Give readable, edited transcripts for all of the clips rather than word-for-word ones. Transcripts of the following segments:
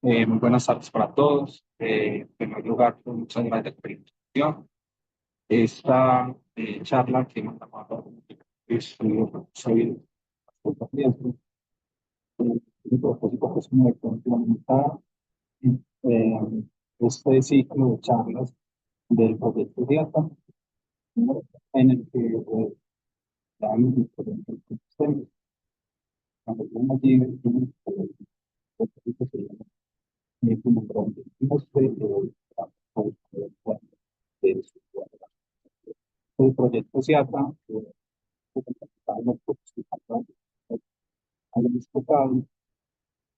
Muy buenas tardes para todos. En primer lugar, pues, muchas gracias por la invitación. Esta charla que hemos llamado Estudio Soy Riesgo, mi propósito es como de complementar eh, este ciclo de charlas del proyecto DIATA, ¿no? En el que dan diferentes temas. Cuando yo allí, el proyecto se llama como de su el proyecto SIATA, habíamos tocado,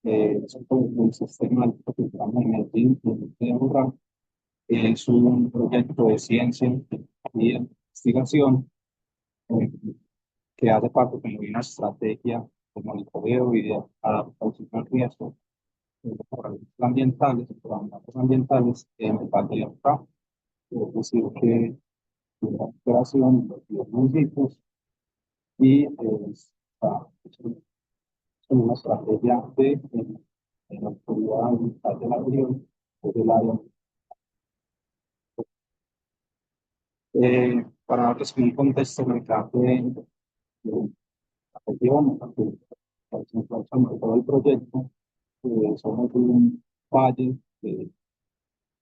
es un sistema de programa de Medellín, de Urra, es un proyecto de ciencia y investigación eh, que hace parte de una estrategia de monitoreo y de adaptación al riesgo de problemas ambientales, programas ambientales en el Valle de Urra. Es decir, que la operación de los municipios y es una estrategia de la autoridad ambiental de la región, o del área. Para darles un contexto general de la región, sobre todo el proyecto, somos un valle que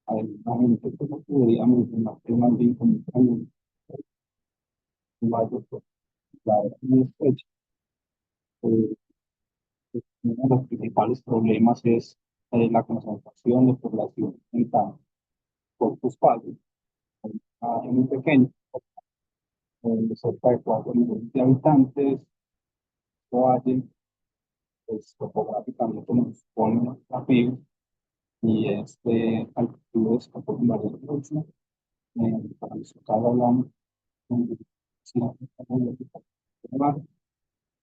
hay una gente que no podría mencionar que más bien como un valle, pues, la verdad, muy estrecho. Eh, Uno de los principales problemas es la concentración de población en tan cortos valles, área muy pequeña, cerca de 4 millones de habitantes. Este valle, pues, topográficamente nos pone un desafío y altitudes que pueden variar mucho. Para nuestro caso hablamos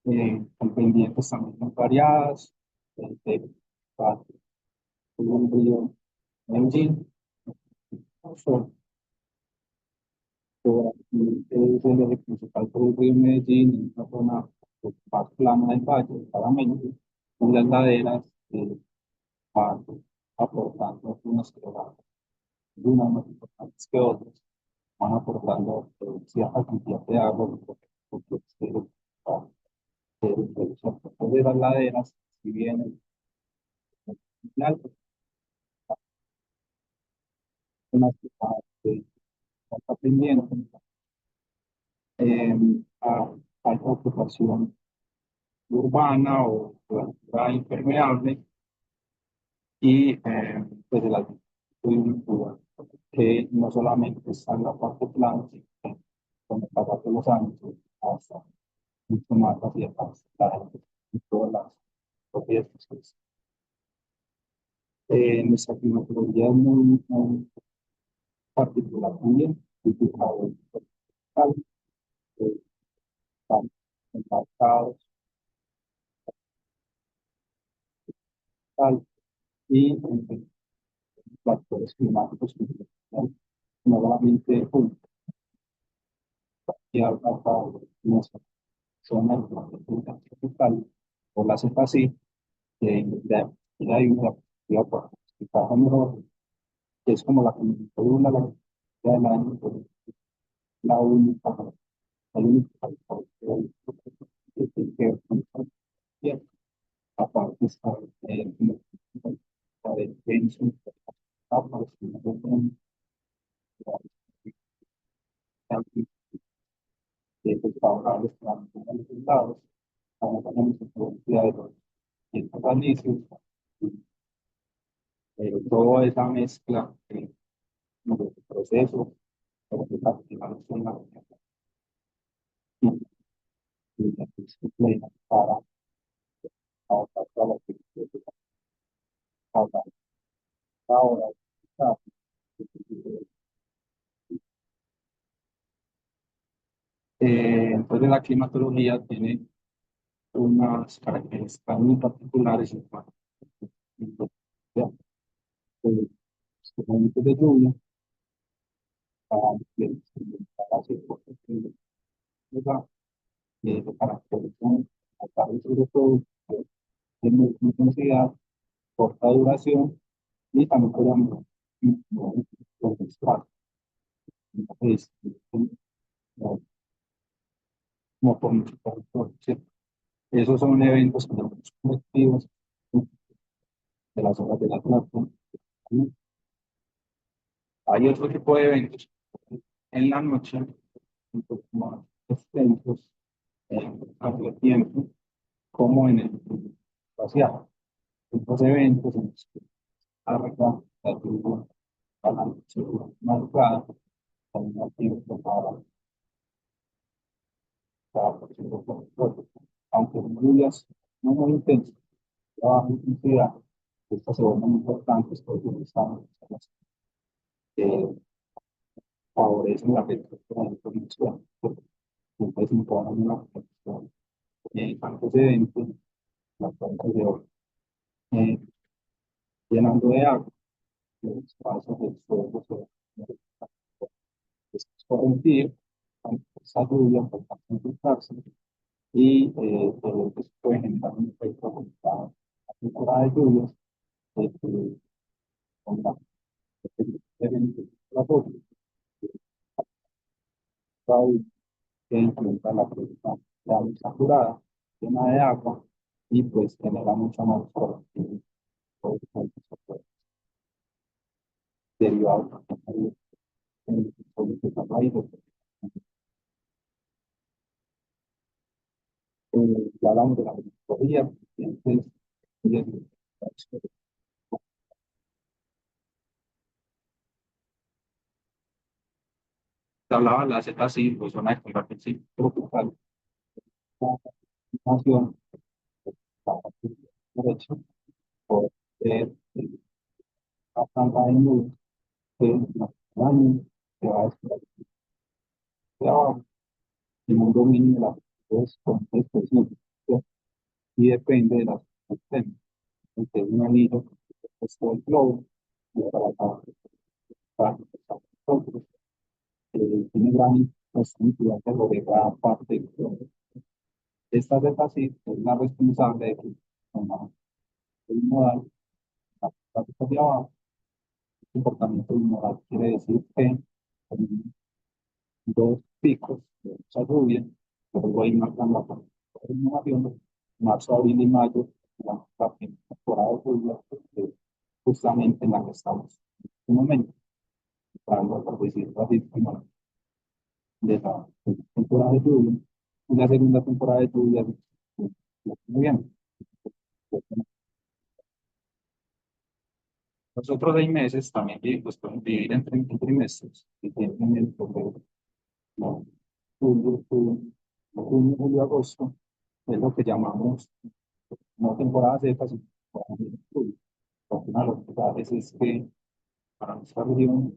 de con pendientes también muy variadas, de un río Medellín, Sol, es el eje principal por el río Medellín, en una zona pues, más plana del valle, claramente, con las laderas van aportando unas que unas más importantes que otras, van aportando cierta cantidad de agua, porque de las laderas, si bien en alto, una ciudad de alta pendiente, a alta ocupación urbana o la impermeable y pues de la agricultura, que no solamente está en la parte plana, sino que con el pasar de los años hasta mucho más hacia la y todas las propiedades. Pues, nuestra climatología es muy particular también, tipicado tropical, eh, están impactados tal, y factores climáticos que no solamente y a nuestra zona de la tropical, por la cepa así, ya hay una perspectiva por explicar mejor, que es como la coyuntura, la del año, pues, la única, el único factor que tiene que ver con esta cuestión. Aparte está la del censo, apareciendo pues, favorables para los resultados, vamos a tener influencia de los organismos, toda esa mezcla de procesos, pero que participan en la disciplina para adaptar a la ahora. Entonces la climatología tiene unas características muy particulares en cuanto a los momentos de lluvia, para se caracterizan, sobre todo, de mucha intensidad corta duración y también podríamos registrar. Entonces, no, no por mucho territorio, ¿cierto? Esos son eventos que llamamos colectivos de las horas de la plata. Hay otro tipo de eventos en la noche, un poco más extensos, en cambio de tiempo, como en el espacial. Estos eventos en los que arranca la lluvia a la noche marcada, con un tiempo para aunque son lluvias no muy intensas, de baja intensidad, estas se vuelven muy importantes porque están eh, favorecen la retracción de la información. Entonces, imponen una protección antecedente, la fuente de oro, eh, llenando de agua los espacios del suelo, es corregir esa lluvia por infiltrarse y pues, puede generar un efecto conectado. La temporada de lluvias, con la la foto, que incrementa la producción de agua saturada, llena de agua y pues genera mucha más corrosión derivado ya hablamos de la metodología, entonces, te hablaba de la Z, sí, pues zona de combate sí, tropical, nación, derecho, por la planta de nubes, que año, que va a estar abajo, y un dominio de la es con específico, y depende de las sistemas. Entonces, un anillo, es todo el globo, y para para nosotros, tiene gran influencia sobre gran parte del globo. Esta Z sí es la responsable de que el modal, la parte hacia abajo, el comportamiento del modal quiere decir que con dos picos de mucha lluvia, pero voy marcando la innovación, marzo, abril y mayo, la primera temporada de lluvia, justamente en la que estamos en este momento, para por decirlo así, como de la temporada de lluvia, y la segunda temporada de lluvia, muy bien. Los otros 6 meses también pues, pueden dividir en trimestres, y tienen el febrero, no, julio, agosto, es lo que llamamos no temporada seca, sino temporada de julio. Porque una de las novedades es que para nuestra región,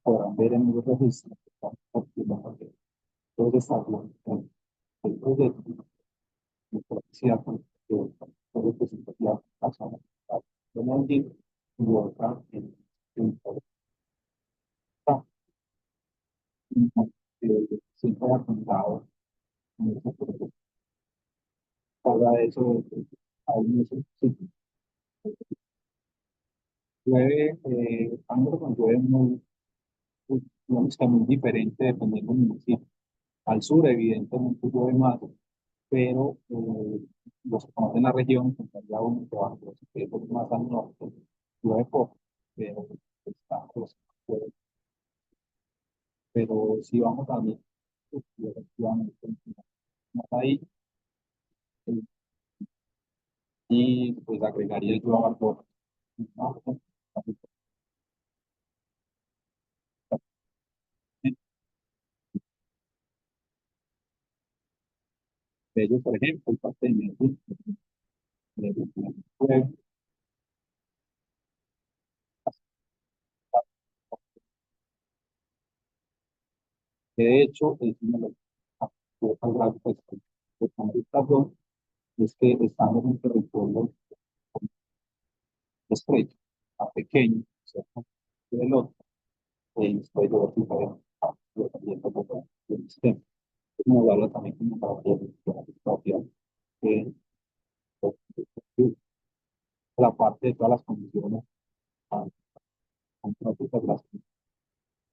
podrán ver en los registros, que estamos haciendo, todo está bien, el proyecto, de policía, todo lo que se podía pasar, de Medellín, y otra en siempre ha contado en ese proyecto. Para eso, hay muchos sitios. Llueve, ángulo con llueve digamos que muy diferente dependiendo del municipio. Al sur, evidentemente, llueve más, pero los que conocen la región, en realidad uno que va que es más al norte, llueve poco, pero está, pues, pero si vamos a ver, pues, efectivamente, más ahí, eh, y pues agregaría yo a Barcelona, ¿no? Ellos, por ejemplo, el parte de Medellín, pues, de hecho, es uno de los gráficos que están buscando es que estamos en un territorio estrecho, a pequeño, ¿cierto? El otro, estoy de los diferentes, dependiendo del sistema. Es una habla también como para que la propia, eh, la parte de todas las condiciones, ah, antrópicas de las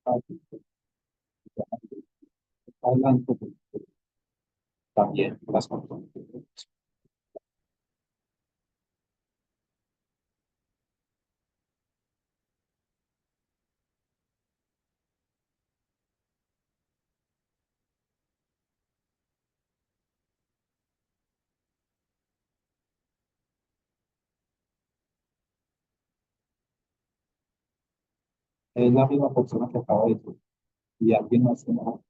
condiciones, adelante, pues, también las condiciones. Es la misma persona que acaba de decir, y alguien más que no.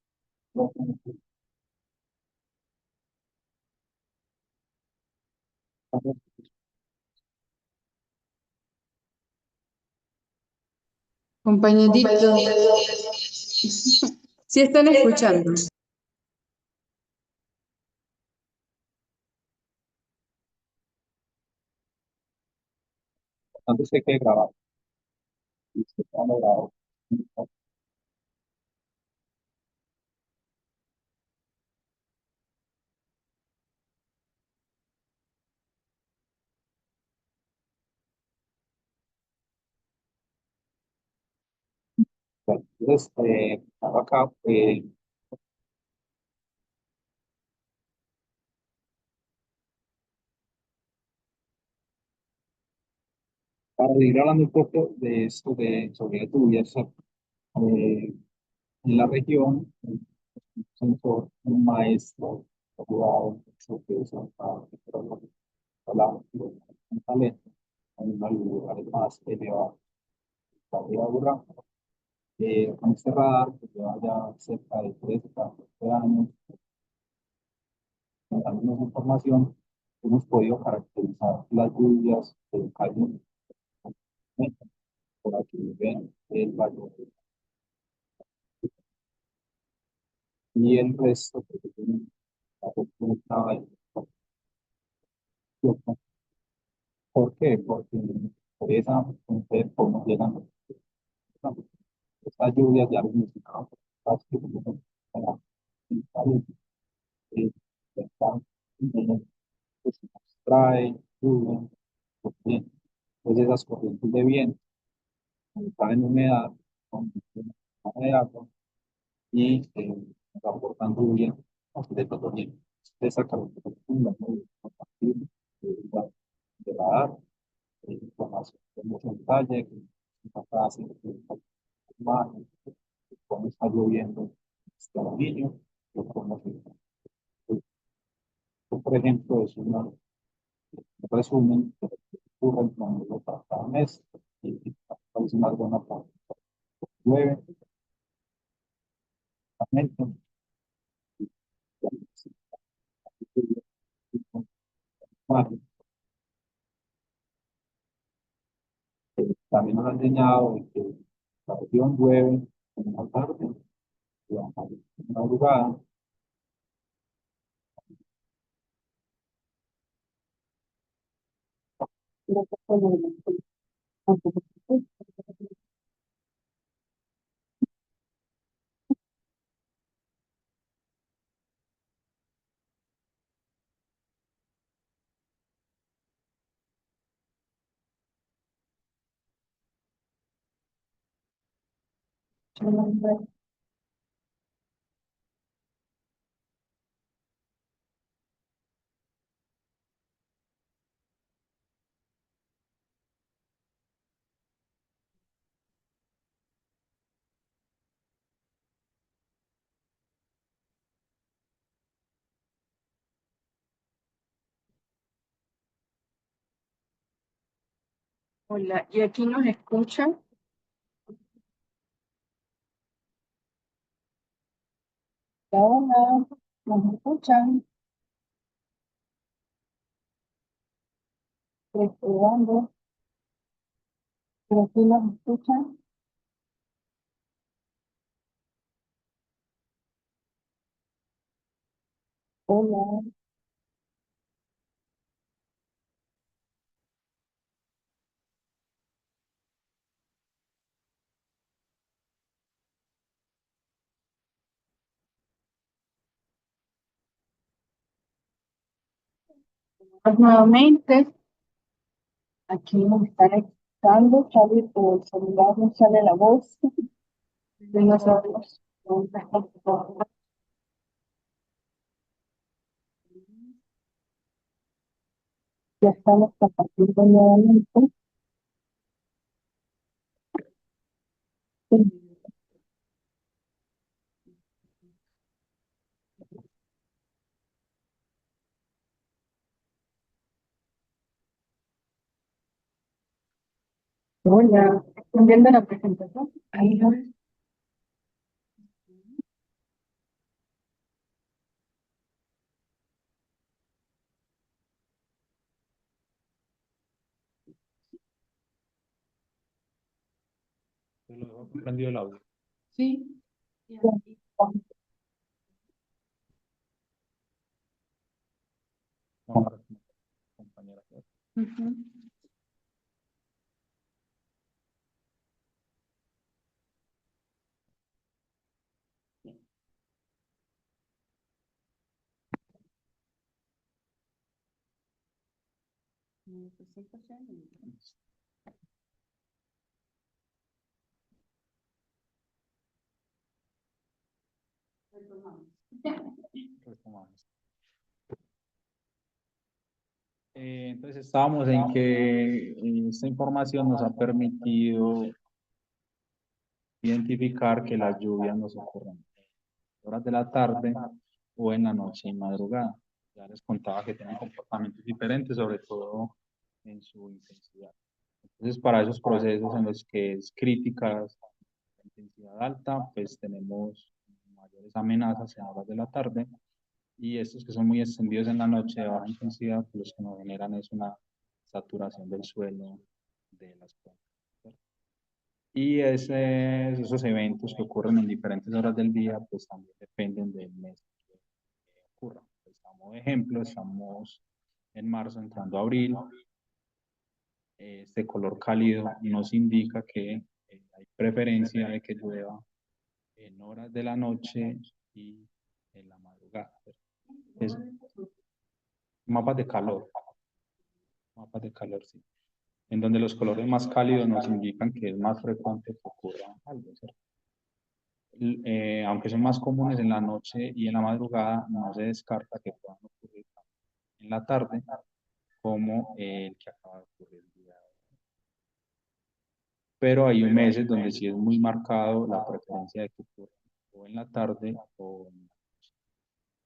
Compañerito, si están escuchando. Antes que quede grabado, y se queda grabado. Entonces, acá, para ir hablando un poco de esto, sobre lluvias, en la región, un maestro, jugado mucho que es un talento, en unos lugares más elevados, la Burra, con este radar que lleva ya cerca de 13, 14 años, dándonos información, hemos podido caracterizar las lluvias que caen por aquí, ven el valle y el resto, porque tienen la oportunidad de. ¿Por qué? Porque por esa mujer, como llegan estas lluvias ya los mencionaba, eh, están, pues, trae lluvia, porque, pues esas corrientes de viento, traen humedad, con de agua y nos aportan lluvia de todo tipo. Esa característica a partir de la edad, información de mucho detalle, que está fácil, imágenes, cómo está lloviendo este niño, o cómo por ejemplo, es un resumen de lo que ocurre en promedio para cada mes y es una buena para 9, también nos han enseñado que la región llueve en la tarde, durante la madrugada. Hola, ¿y aquí nos escuchan? Hola, ¿nos escuchan? Probando, pero aquí nos escuchan. Hola. Pues nuevamente, Aquí nos están explicando, sale por el celular, no sale la voz de nosotros. Ya estamos compartiendo nuevamente. Hola, ¿están viendo la presentación? Ahí no. Lo dejo prendido el audio. Sí. No, compañera. Ujú. Retomamos. Entonces estábamos en que esta información nos ha permitido identificar que las lluvias nos ocurren en horas de la tarde o en la noche y madrugada. Ya les contaba que tienen comportamientos diferentes, sobre todo en su intensidad. Entonces, para esos procesos en los que es crítica la intensidad alta, pues tenemos mayores amenazas en horas de la tarde, y estos que son muy extendidos en la noche de baja intensidad, pues los que nos generan es una saturación del suelo de las plantas. Y esos eventos que ocurren en diferentes horas del día, pues también dependen del mes que ocurra. Pues, como ejemplo, estamos en marzo entrando a abril. Este color cálido nos indica que hay preferencia de que llueva en horas de la noche y en la madrugada. Es mapas de calor, mapas de calor, sí. En donde los colores más cálidos nos indican que es más frecuente que ocurra algo, ¿cierto? Aunque son más comunes en la noche y en la madrugada, no se descarta que puedan ocurrir en la tarde, como el que acaba de ocurrir el día de hoy. Pero hay meses donde sí es muy marcado la preferencia de que ocurra o en la tarde o en la noche.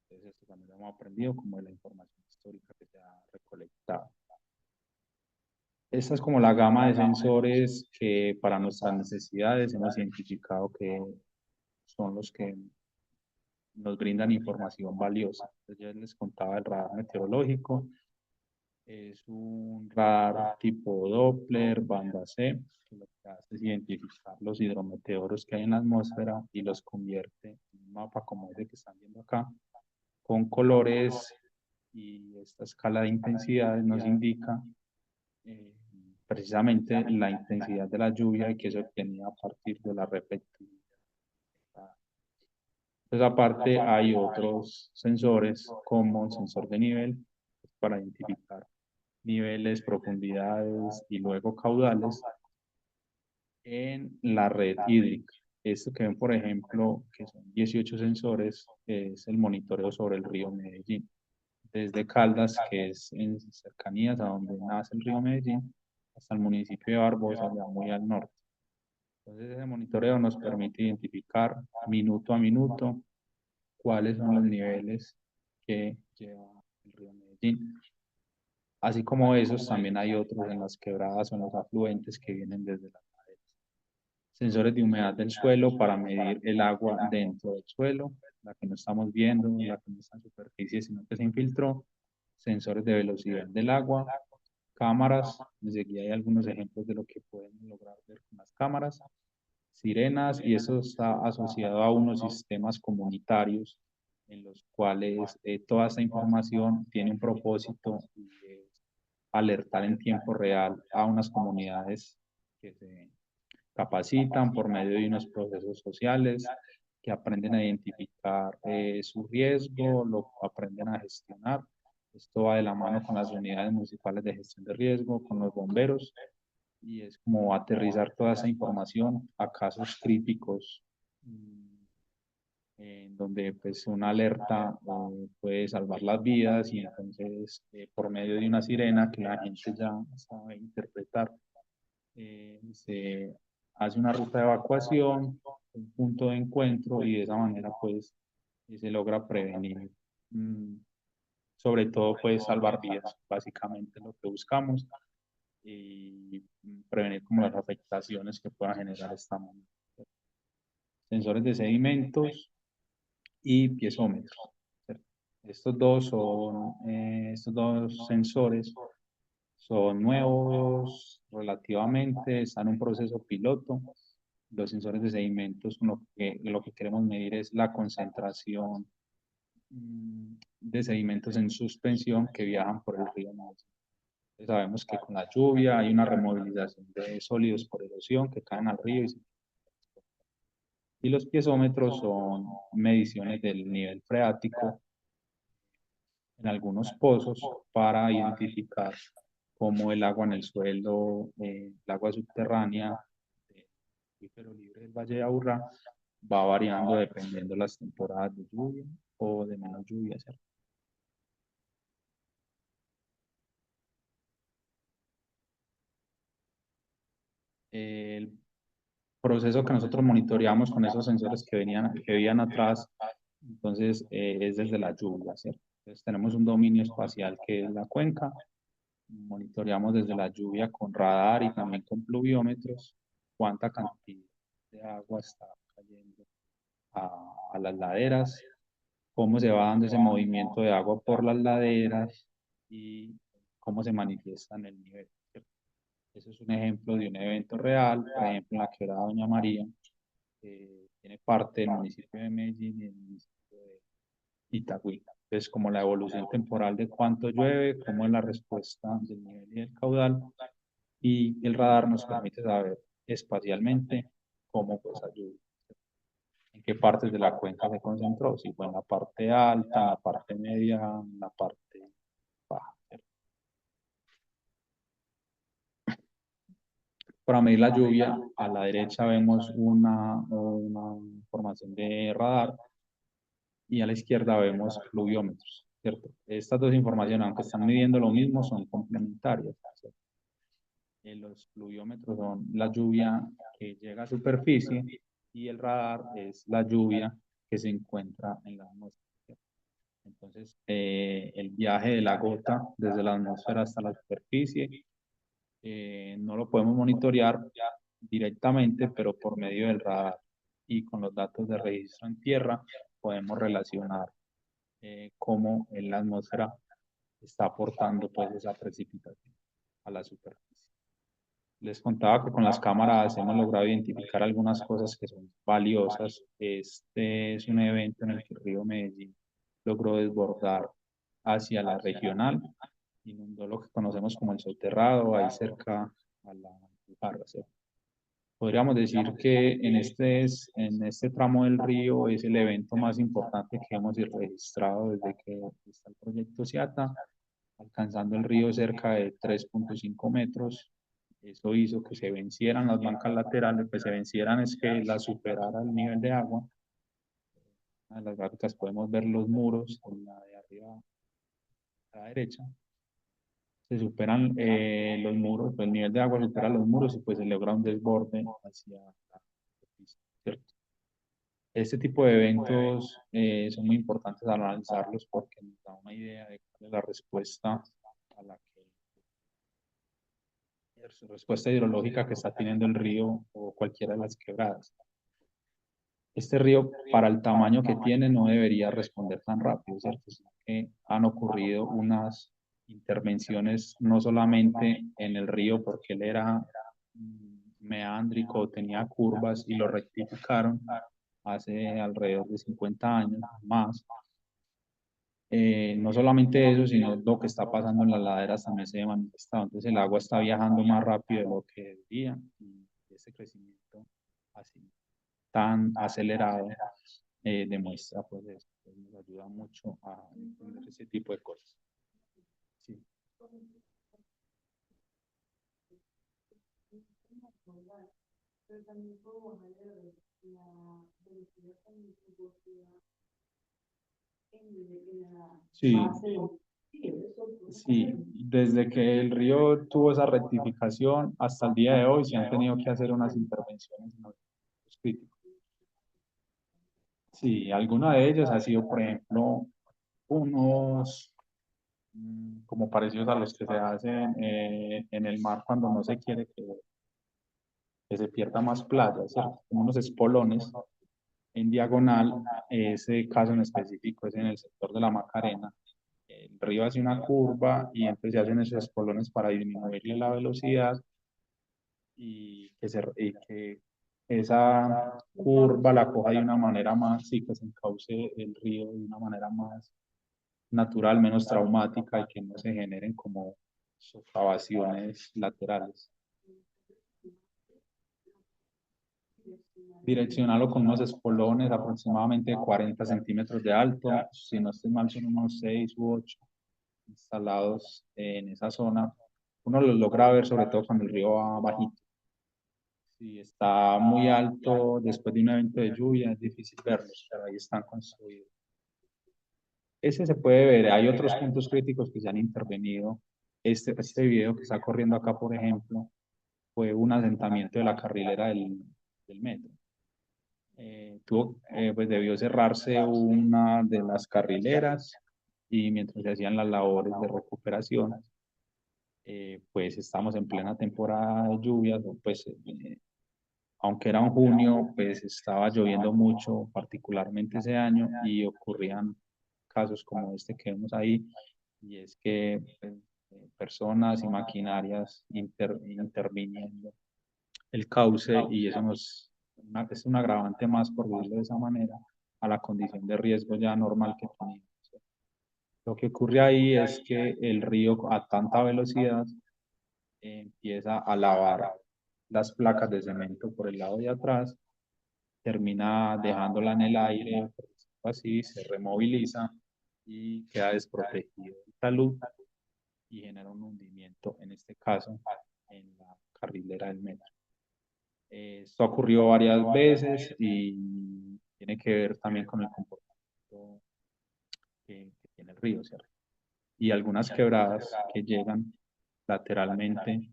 Entonces, esto también lo hemos aprendido como de la información histórica que se ha recolectado. Esta es como la gama de sensores que para nuestras necesidades hemos identificado que son los que nos brindan información valiosa. Entonces, ya les contaba el radar meteorológico. Es un radar tipo Doppler, banda C, que lo que hace es identificar los hidrometeoros que hay en la atmósfera y los convierte en un mapa como ese que están viendo acá, con colores, y esta escala de intensidades nos indica eh, precisamente la intensidad de la lluvia y que se obtenía a partir de la reflectividad. Entonces, aparte, hay otros sensores como el sensor de nivel para identificar niveles, profundidades y luego caudales en la red hídrica. Esto que ven, por ejemplo, que son 18 sensores, es el monitoreo sobre el río Medellín. Desde Caldas, que es en cercanías a donde nace el río Medellín, hasta el municipio de Barbosa, allá muy al norte. Entonces, ese monitoreo nos permite identificar minuto a minuto cuáles son los niveles que lleva el río Medellín. Así como esos, también hay otros en las quebradas o en los afluentes que vienen desde las laderas. Sensores de humedad del suelo para medir el agua dentro del suelo, la que no estamos viendo, la que no está en superficie, sino que se infiltró. Sensores de velocidad del agua, cámaras, desde aquí hay algunos ejemplos de lo que pueden lograr ver con las cámaras, sirenas, y eso está asociado a unos sistemas comunitarios en los cuales toda esta información tiene un propósito, y es alertar en tiempo real a unas comunidades que se capacitan por medio de unos procesos sociales, que aprenden a identificar su riesgo, lo aprenden a gestionar Esto va de la mano con las unidades municipales de gestión de riesgo, con los bomberos, y es como aterrizar toda esa información a casos críticos, en donde pues una alerta puede salvar las vidas y entonces por medio de una sirena que la gente ya sabe interpretar, se hace una ruta de evacuación, un punto de encuentro y de esa manera pues se logra prevenir, mm, sobre todo pues salvar vidas, básicamente lo que buscamos y prevenir como las afectaciones que pueda generar esta moneda. Sensores de sedimentos y piezómetros. Estos dos sensores son nuevos relativamente, están en un proceso piloto. Los sensores de sedimentos, lo que queremos medir es la concentración de sedimentos en suspensión que viajan por el río Magdalena. Sabemos que con la lluvia hay una removilización de sólidos por erosión que caen al río y los piezómetros son mediciones del nivel freático en algunos pozos para identificar cómo el agua en el suelo, el agua subterránea del acuífero libre del Valle de Aburrá va variando dependiendo de las temporadas de lluvia o de menos lluvia, ¿cierto? El proceso que nosotros monitoreamos con esos sensores que veían atrás, entonces es desde la lluvia, ¿cierto? Entonces tenemos un dominio espacial que es la cuenca, monitoreamos desde la lluvia con radar y también con pluviómetros cuánta cantidad de agua está cayendo a las laderas, cómo se va dando ese movimiento de agua por las laderas y cómo se manifiesta en el nivel, ¿cierto? Eso es un ejemplo de un evento real, por ejemplo, en la quebrada Doña María, que tiene parte del municipio de Medellín y el municipio de Itagüí. Entonces, como la evolución temporal de cuánto llueve, cómo es la respuesta del nivel y del caudal, y el radar nos permite saber espacialmente cómo fue esa lluvia, en qué partes de la cuenca se concentró, si fue en la parte alta, en la parte media, en la parte baja. Para medir la lluvia, a la derecha vemos una información de radar y a la izquierda vemos pluviómetros, ¿cierto? Estas dos informaciones, aunque están midiendo lo mismo, son complementarias, ¿cierto? Los pluviómetros son la lluvia que llega a superficie y el radar es la lluvia que se encuentra en la atmósfera. Entonces, el viaje de la gota desde la atmósfera hasta la superficie no lo podemos monitorear directamente, pero por medio del radar y con los datos de registro en tierra podemos relacionar cómo en la atmósfera está aportando pues esa precipitación a la superficie. Les contaba que con las cámaras hemos logrado identificar algunas cosas que son valiosas. Este es un evento en el que el río Medellín logró desbordar hacia la regional, inundó lo que conocemos como el soterrado, ahí cerca a la Alpujarra, ¿cierto? Podríamos decir que en este tramo del río es el evento más importante que hemos registrado desde que está el proyecto SIATA, alcanzando el río cerca de 3,5 metros. Eso hizo que se vencieran las bancas laterales, pues se vencieran es que la superara el nivel de agua. En las gráficas podemos ver los muros, en la de arriba a la derecha. Se superan los muros, pues el nivel de agua supera los muros y pues se logra un desborde hacia la superficie, ¿cierto? Este tipo de eventos son muy importantes al analizarlos porque nos da una idea de cuál es la respuesta a la que su respuesta hidrológica que está teniendo el río o cualquiera de las quebradas. Este río, para el tamaño que tiene, no debería responder tan rápido, ¿cierto? Sino que han ocurrido unas intervenciones no solamente en el río porque él era meándrico, tenía curvas y lo rectificaron hace alrededor de 50 años más. No solamente eso, sino lo que está pasando en las laderas también se ha manifestado. Entonces el agua está viajando más rápido de lo que debería y ese crecimiento así tan acelerado demuestra pues esto, pues, nos ayuda mucho a entender ese tipo de cosas. Sí, sí, desde que el río tuvo esa rectificación hasta el día de hoy se han tenido que hacer unas intervenciones en los puntos críticos. Sí, alguno de ellos ha sido, por ejemplo, unos como parecidos a los que se hacen en el mar cuando no se quiere que se pierda más playa, ¿cierto? Como unos espolones en diagonal. Ese caso en específico es en el sector de la Macarena. El río hace una curva y entonces se hacen esos espolones para disminuirle la velocidad y que esa curva la coja de una manera más, sí, que se encauce el río de una manera más natural, menos traumática y que no se generen como socavaciones laterales. Direccionarlo con unos espolones aproximadamente 40 centímetros de alto, si no estoy mal son unos 6 u 8 instalados en esa zona. Uno los logra ver sobre todo cuando el río va bajito. Si está muy alto después de un evento de lluvia es difícil verlos, pero ahí están construidos. Ese se puede ver, hay otros puntos críticos que se han intervenido. Este video que está corriendo acá, por ejemplo, fue un asentamiento de la carrilera del metro. Pues debió cerrarse una de las carrileras y mientras se hacían las labores de recuperación, pues estamos en plena temporada de lluvias, pues aunque era un junio, pues estaba lloviendo mucho, particularmente ese año, y ocurrían casos como este que vemos ahí, y es que pues, personas y maquinarias interviniendo el cauce, y eso es un agravante más, por decirlo de esa manera, a la condición de riesgo ya normal que teníamos. Lo que ocurre ahí es que el río a tanta velocidad empieza a lavar las placas de cemento por el lado de atrás, termina dejándola en el aire, por decirlo así, se removiliza y queda desprotegido el talud y genera un hundimiento, en este caso, en la carrilera del metro. Esto ocurrió varias veces y tiene que ver también con el comportamiento que tiene el río, ¿cierto? Y algunas quebradas que llegan lateralmente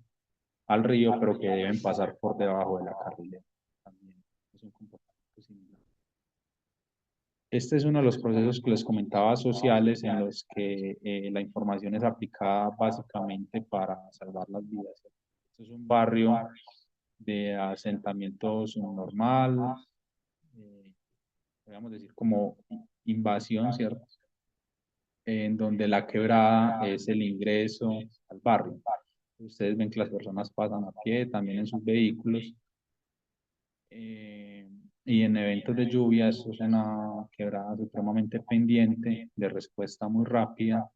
al río, pero que deben pasar por debajo de la carrilera. También es un comportamiento similar. Este es uno de los procesos que les comentaba sociales en los que la información es aplicada básicamente para salvar las vidas. Este es un barrio de asentamientos normal, podríamos decir como invasión, ¿cierto? En donde la quebrada es el ingreso al barrio. Ustedes ven que las personas pasan a pie, también en sus vehículos. Y en eventos de lluvia, esto es una quebrada supremamente pendiente, de respuesta muy rápida,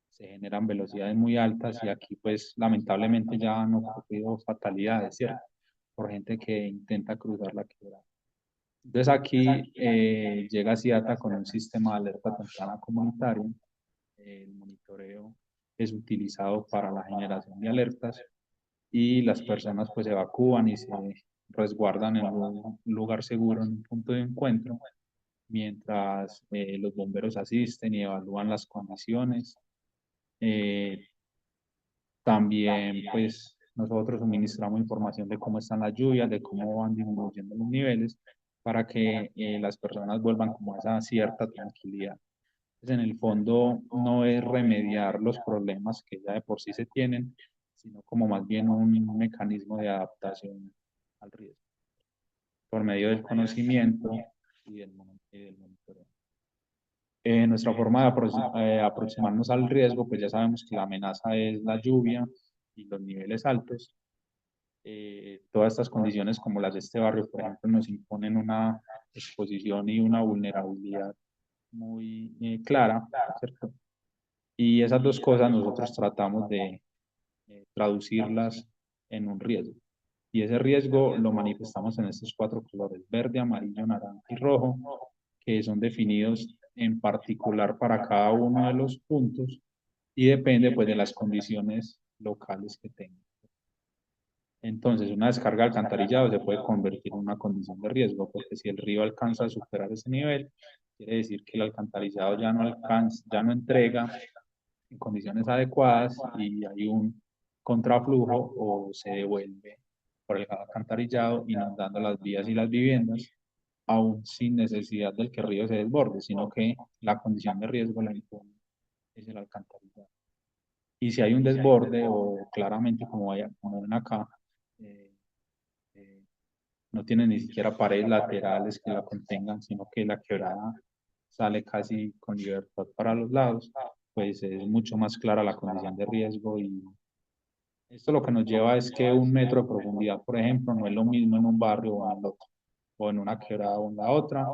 se generan velocidades muy altas y aquí pues lamentablemente ya han ocurrido fatalidades, ¿cierto? Por gente que intenta cruzar la quebrada. Entonces aquí llega CIATA con un sistema de alerta temprana comunitaria. El monitoreo es utilizado para la generación de alertas y las personas pues se evacúan y se resguardan en un lugar seguro, en un punto de encuentro, mientras los bomberos asisten y evalúan las condiciones. También pues nosotros suministramos información de cómo están las lluvias, de cómo van disminuyendo los niveles, para que las personas vuelvan como a esa cierta tranquilidad. Pues en el fondo no es remediar los problemas que ya de por sí se tienen, sino como más bien un mecanismo de adaptación al riesgo, por medio del conocimiento y del monitoreo. Nuestra forma de aproximarnos al riesgo, pues ya sabemos que la amenaza es la lluvia y los niveles altos. Todas estas condiciones como las de este barrio, por ejemplo, nos imponen una exposición y una vulnerabilidad muy clara, ¿cierto? Y esas dos cosas nosotros tratamos de traducirlas en un riesgo. Y ese riesgo lo manifestamos en estos 4 colores: verde, amarillo, naranja y rojo, que son definidos en particular para cada uno de los puntos y depende pues de las condiciones locales que tenga. Entonces, una descarga de alcantarillado se puede convertir en una condición de riesgo, porque si el río alcanza a superar ese nivel, quiere decir que el alcantarillado ya no alcanza, ya no entrega en condiciones adecuadas y hay un contraflujo o se devuelve por el alcantarillado inundando las vías y las viviendas, aún sin necesidad del que el río se desborde, sino que la condición de riesgo la impone es el alcantarillado. Y si hay un desborde o claramente como ven acá, eh, eh, no tiene ni siquiera paredes laterales que la contengan, sino que la quebrada sale casi con libertad para los lados, pues es mucho más clara la condición de riesgo y esto lo que nos lleva es que 1 metro de profundidad, por ejemplo, no es lo mismo en un barrio o en el otro, o en una quebrada o en la otra,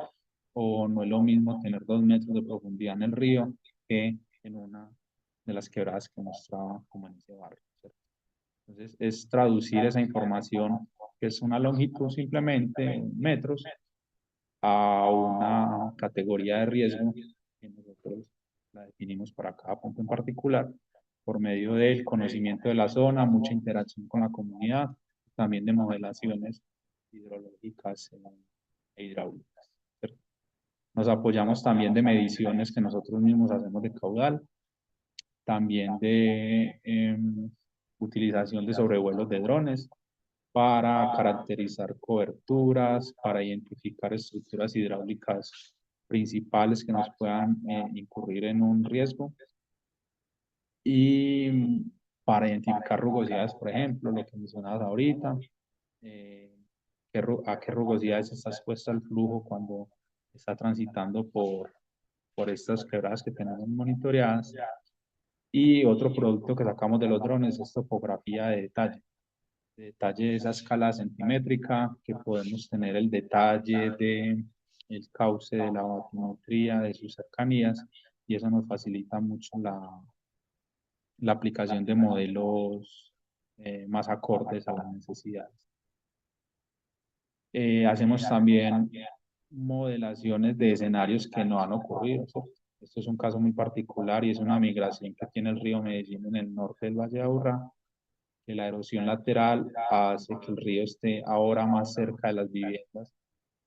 o no es lo mismo tener 2 metros de profundidad en el río que en una de las quebradas que mostraba como en ese barrio, ¿cierto? Entonces, es traducir esa información, que es una longitud simplemente en metros, a una categoría de riesgo que nosotros la definimos para cada punto en particular, por medio del conocimiento de la zona, mucha interacción con la comunidad, también de modelaciones hidrológicas e hidráulicas, ¿cierto? Nos apoyamos también de mediciones que nosotros mismos hacemos de caudal, también de utilización de sobrevuelos de drones para caracterizar coberturas, para identificar estructuras hidráulicas principales que nos puedan incurrir en un riesgo y para identificar rugosidades, por ejemplo, lo que mencionabas ahorita, eh, a qué rugosidades está expuesta el flujo cuando está transitando por estas quebradas que tenemos monitoreadas. Y otro producto que sacamos de los drones es topografía de detalle de esa escala centimétrica, que podemos tener el detalle de el cauce de la batimetría, de sus cercanías, y eso nos facilita mucho la aplicación de modelos más acordes a las necesidades. Hacemos también modelaciones de escenarios que no han ocurrido, ¿cierto? Esto es un caso muy particular y es una migración que tiene el río Medellín en el norte del Valle de Aburrá, que la erosión lateral hace que el río esté ahora más cerca de las viviendas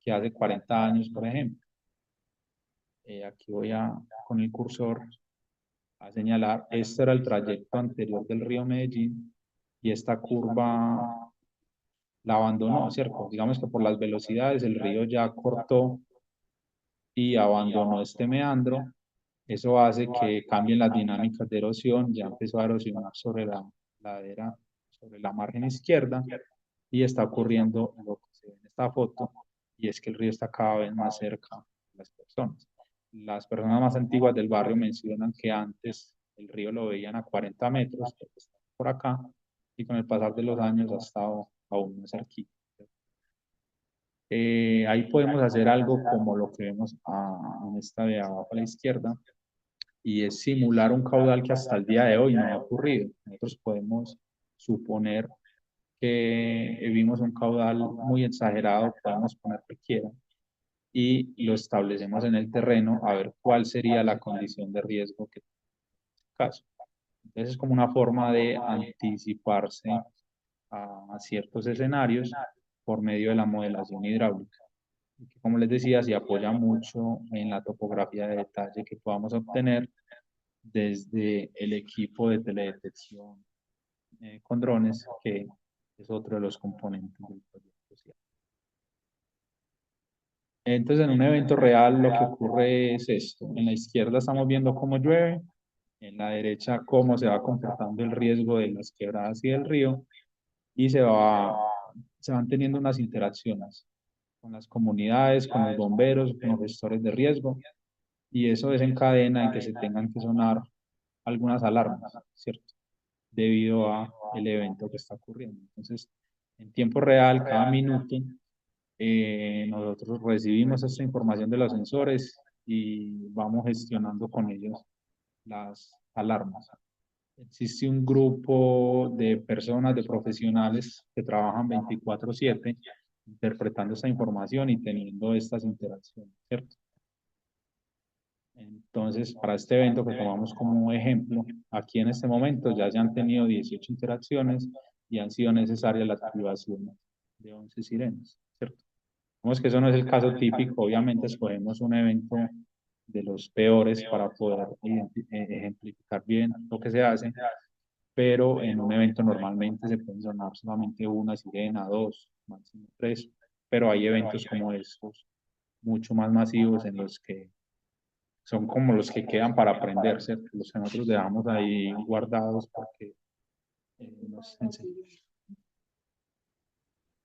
que hace 40 años, por ejemplo. Aquí con el cursor, a señalar, este era el trayecto anterior del río Medellín y esta curva la abandonó, ¿cierto? Digamos que por las velocidades el río ya cortó y abandonó este meandro. Eso hace que cambien las dinámicas de erosión, ya empezó a erosionar sobre la ladera, sobre la margen izquierda, y está ocurriendo lo que se ve en esta foto, y es que el río está cada vez más cerca de las personas. Las personas más antiguas del barrio mencionan que antes el río lo veían a 40 metros, que está por acá, y con el pasar de los años ha estado aún más cerquita. Ahí podemos hacer algo como lo que vemos en esta de abajo a la izquierda, y es simular un caudal que hasta el día de hoy no ha ocurrido. Nosotros podemos suponer que vimos un caudal muy exagerado, podemos poner cualquiera, y lo establecemos en el terreno a ver cuál sería la condición de riesgo que en este caso. Entonces es como una forma de anticiparse a ciertos escenarios por medio de la modelación hidráulica. Y que, como les decía, se apoya mucho en la topografía de detalle que podamos obtener desde el equipo de teledetección con drones, que es otro de los componentes del proyecto social. Entonces, en un evento real lo que ocurre es esto. En la izquierda estamos viendo cómo llueve, en la derecha cómo se va comportando el riesgo de las quebradas y del río, y se van teniendo unas interacciones con las comunidades, con los bomberos, con los gestores de riesgo, y eso desencadena en que se tengan que sonar algunas alarmas, ¿cierto? Debido a el evento que está ocurriendo. Entonces, en tiempo real, cada minuto, nosotros recibimos esta información de los sensores y vamos gestionando con ellos las alarmas. Existe un grupo de personas, de profesionales que trabajan 24/7 interpretando esta información y teniendo estas interacciones, ¿cierto? Entonces, para este evento que tomamos como ejemplo, aquí en este momento ya se han tenido 18 interacciones y han sido necesarias la activación de 11 sirenas, ¿cierto? Vemos que eso no es el caso típico, obviamente escogemos un evento de los peores para poder ejemplificar bien lo que se hace, pero en un evento normalmente se pueden sonar solamente una sirena, dos, máximo tres, pero hay eventos como estos, mucho más masivos en los que son como los que quedan para aprender, ¿cierto? Los que nosotros dejamos ahí guardados porque nos enseñan.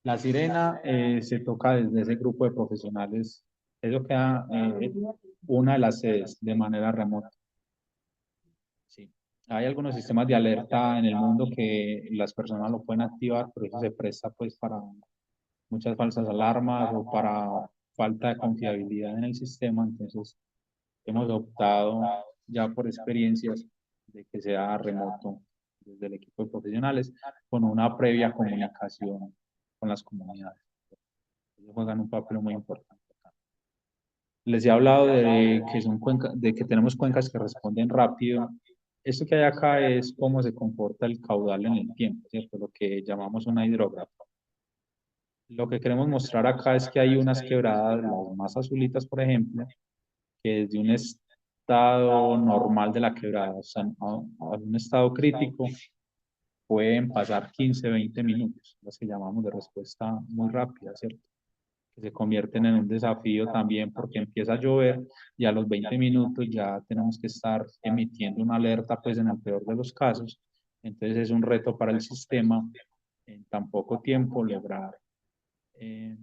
La sirena se toca desde ese grupo de profesionales. Eso queda una de las sedes de manera remota. Sí. Hay algunos sistemas de alerta en el mundo que las personas lo pueden activar, pero eso se presta pues para muchas falsas alarmas o para falta de confiabilidad en el sistema. Entonces, hemos optado ya por experiencias de que sea remoto desde el equipo de profesionales con una previa comunicación con las comunidades. Ellos juegan un papel muy importante. Les he hablado de que son de que tenemos cuencas que responden rápido. Esto que hay acá es cómo se comporta el caudal en el tiempo, ¿cierto? Lo que llamamos una hidrógrafa. Lo que queremos mostrar acá es que hay unas quebradas, las más azulitas, por ejemplo, que desde un estado normal de la quebrada, o sea, a un estado crítico, pueden pasar 15, 20 minutos, las que llamamos de respuesta muy rápida, ¿cierto? Que se convierten en un desafío también porque empieza a llover y a los 20 minutos ya tenemos que estar emitiendo una alerta, pues en el peor de los casos. Entonces es un reto para el sistema en tan poco tiempo lograr eh,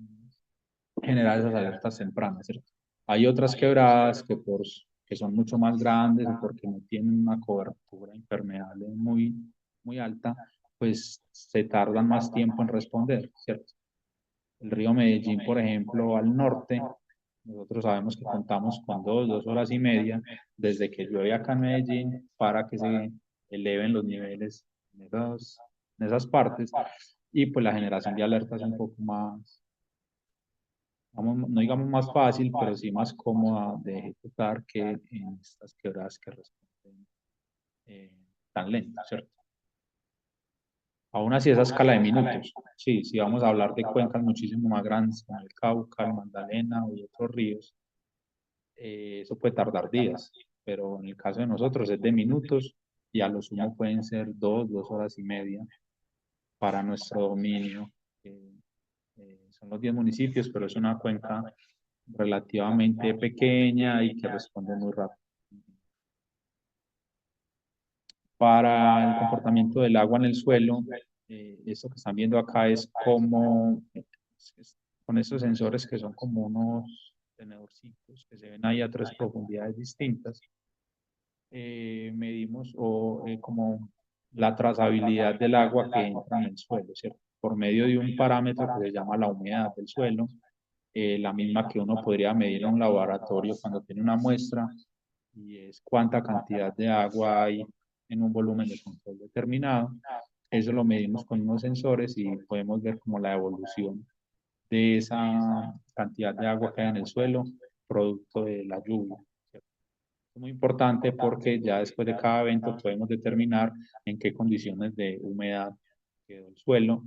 generar esas alertas tempranas, ¿cierto? Hay otras quebradas que son mucho más grandes o porque no tienen una cobertura impermeable muy alta, pues se tardan más tiempo en responder, ¿cierto? El río Medellín, por ejemplo, al norte, nosotros sabemos que contamos con 2 horas y media desde que llueve acá en Medellín para que se eleven los niveles en esas partes y pues la generación de alertas es un poco más, no digamos más fácil, pero sí más cómoda de ejecutar que en estas quebradas que responden eh, tan lento, ¿cierto? Aún así, esa escala de minutos, sí, si vamos a hablar de cuencas muchísimo más grandes como el Cauca, el Magdalena y otros ríos, eso puede tardar días, pero en el caso de nosotros es de minutos y a lo sumo pueden ser 2 horas y media para nuestro dominio. Son los 10 municipios, pero es una cuenca relativamente pequeña y que responde muy rápido. Para el comportamiento del agua en el suelo, esto que están viendo acá es como con estos sensores que son como unos tenedorcitos que se ven ahí a 3 profundidades distintas, medimos como la trazabilidad del agua que entra en el suelo, ¿cierto? Por medio de un parámetro que se llama la humedad del suelo, la misma que uno podría medir en un laboratorio cuando tiene una muestra, y es cuánta cantidad de agua hay en un volumen de control determinado. Eso lo medimos con unos sensores y podemos ver como la evolución de esa cantidad de agua que hay en el suelo, producto de la lluvia. Es muy importante porque ya después de cada evento podemos determinar en qué condiciones de humedad quedó el suelo.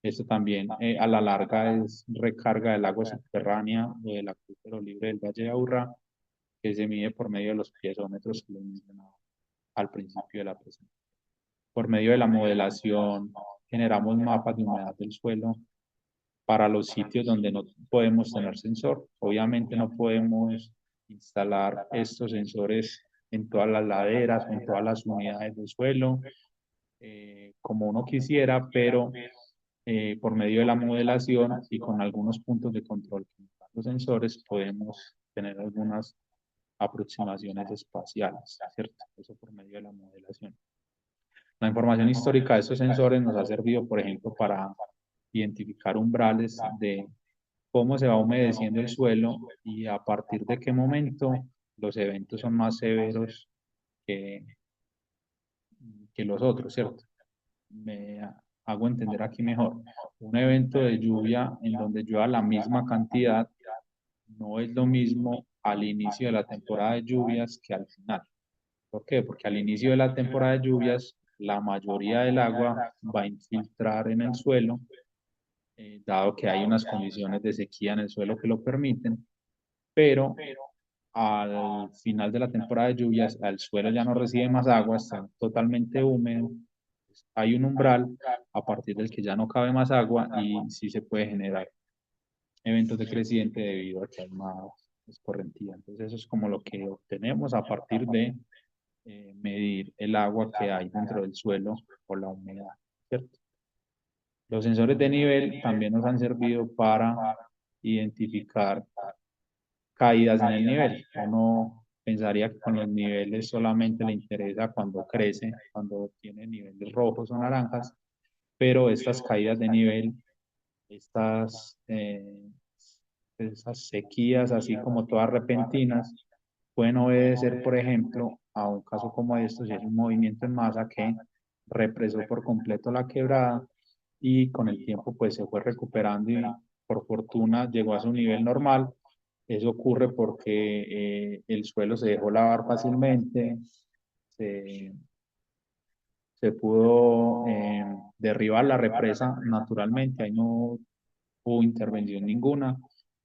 Esto también a la larga es recarga del agua subterránea o del acuífero libre del Valle de Aburrá, que se mide por medio de los piezómetros que les mencionaba al principio de la presentación. Por medio de la modelación generamos mapas de humedad del suelo para los sitios donde no podemos tener sensor. Obviamente no podemos instalar estos sensores en todas las laderas, en todas las unidades del suelo, como uno quisiera, pero por medio de la modelación y con algunos puntos de control que nos dan los sensores podemos tener algunas aproximaciones espaciales, ¿cierto? Eso por medio de la modelación. La información histórica de estos sensores nos ha servido, por ejemplo, para identificar umbrales de cómo se va humedeciendo el suelo y a partir de qué momento los eventos son más severos que, que los otros, ¿cierto? Me hago entender aquí mejor. Un evento de lluvia en donde llueva la misma cantidad no es lo mismo al inicio de la temporada de lluvias que al final. ¿Por qué? Porque al inicio de la temporada de lluvias, la mayoría del agua va a infiltrar en el suelo, dado que hay unas condiciones de sequía en el suelo que lo permiten, pero al final de la temporada de lluvias, el suelo ya no recibe más agua, está totalmente húmedo, hay un umbral a partir del que ya no cabe más agua y sí se puede generar eventos de creciente debido a que hay más escorrentía. Entonces eso es como lo que obtenemos a partir de medir el agua que hay dentro del suelo o la humedad, ¿cierto? Los sensores de nivel también nos han servido para identificar caídas en el nivel. Uno pensaría que con los niveles solamente le interesa cuando crece, cuando tiene niveles rojos o naranjas, pero estas caídas de nivel, estas esas sequías, así como todas repentinas, pueden obedecer, por ejemplo, a un caso como estos, si es un movimiento en masa que represó por completo la quebrada y con el tiempo pues se fue recuperando y por fortuna llegó a su nivel normal. Eso ocurre porque el suelo se dejó lavar fácilmente, se, se pudo derribar la represa naturalmente, ahí no hubo intervención ninguna,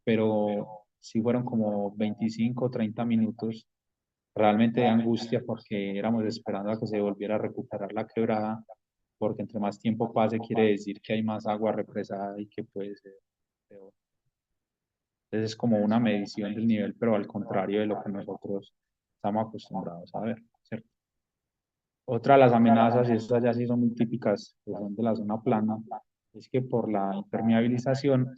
pero sí fueron como 25 o 30 minutos realmente de angustia porque éramos esperando a que se volviera a recuperar la quebrada, porque entre más tiempo pase quiere decir que hay más agua represada y que puede ser peor. Entonces es como una medición del nivel, pero al contrario de lo que nosotros estamos acostumbrados a ver, ¿cierto? Otra de las amenazas, y estas ya sí son muy típicas, que son de la zona plana, es que por la impermeabilización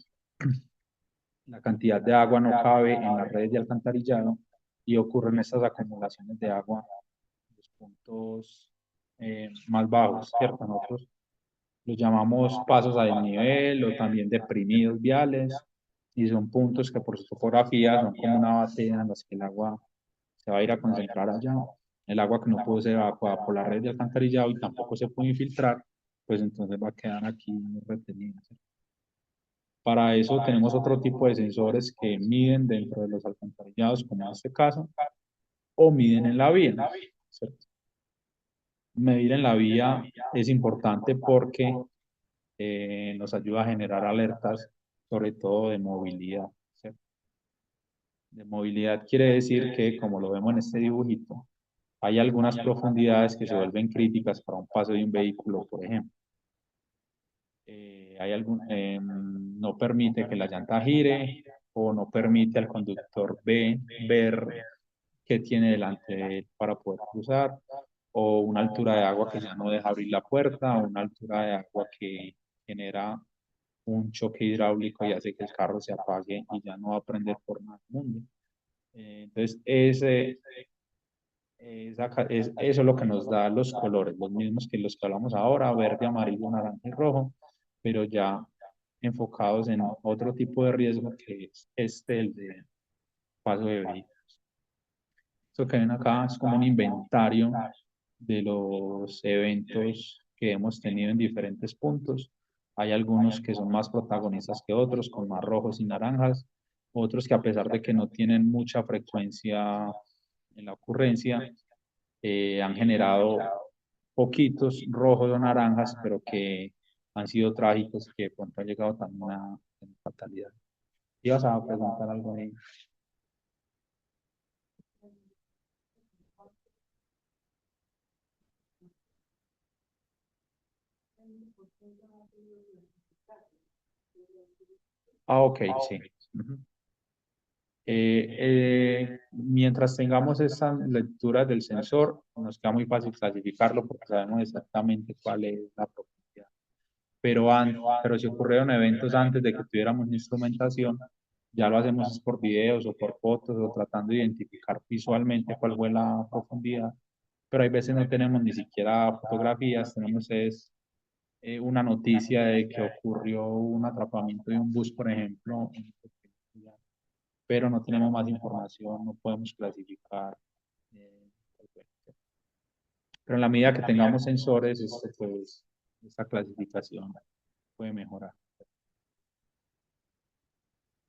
la cantidad de agua no cabe en las redes de alcantarillado y ocurren estas acumulaciones de agua en los puntos más bajos, ¿cierto? Nosotros los llamamos pasos a desnivel o también deprimidos viales y son puntos que por su topografía son como una batea en las que el agua se va a ir a concentrar allá. El agua que no pudo ser evacuada por la red de alcantarillado y tampoco se puede infiltrar, pues entonces va a quedar aquí retenida. Para eso tenemos otro tipo de sensores que miden dentro de los alcantarillados, como en este caso, o miden en la vía, ¿cierto? Medir en la vía es importante porque nos ayuda a generar alertas, sobre todo de movilidad, ¿cierto? De movilidad quiere decir que, como lo vemos en este dibujito, hay algunas profundidades que se vuelven críticas para un paso de un vehículo, por ejemplo. No permite que la llanta gire o no permite al conductor B ver qué tiene delante de él para poder cruzar, o una altura de agua que ya no deja abrir la puerta, o una altura de agua que genera un choque hidráulico y hace que el carro se apague y ya no va a prender por más mundo. Entonces, eso es lo que nos da los colores, los mismos que los que hablamos ahora, verde, amarillo, naranja y rojo, pero ya enfocados en otro tipo de riesgo que es el de paso de vehículos. Esto que ven acá es como un inventario de los eventos que hemos tenido en diferentes puntos. Hay algunos que son más protagonistas que otros, con más rojos y naranjas, otros que a pesar de que no tienen mucha frecuencia en la ocurrencia, han generado poquitos rojos o naranjas, pero que han sido trágicos, que de pronto ha llegado también a fatalidad. ¿Ibas a preguntar algo ahí? Ah, ok, sí. Ujú. Mientras tengamos esa lectura del sensor, nos queda muy fácil clasificarlo porque sabemos exactamente cuál es la profundidad. Pero si ocurrieron eventos antes de que tuviéramos instrumentación, ya lo hacemos por videos o por fotos o tratando de identificar visualmente cuál fue la profundidad. Pero hay veces no tenemos ni siquiera fotografías, tenemos una noticia de que ocurrió un atrapamiento de un bus, por ejemplo, pero no tenemos más información, no podemos clasificar. eh, pero en la medida que tengamos sensores, pues, esta clasificación puede mejorar.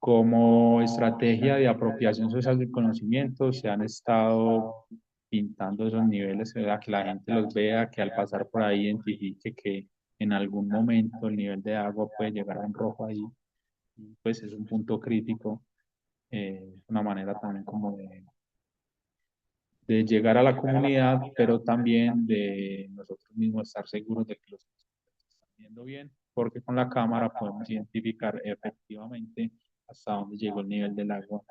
Como estrategia de apropiación social del conocimiento, se han estado pintando esos niveles, a que la gente los vea, que al pasar por ahí identifique que en algún momento el nivel de agua puede llegar a un rojo ahí, y pues es un punto crítico, una manera también como de llegar a la comunidad, pero también de nosotros mismos estar seguros de que los están viendo bien, porque con la cámara podemos identificar efectivamente hasta dónde llegó el nivel del agua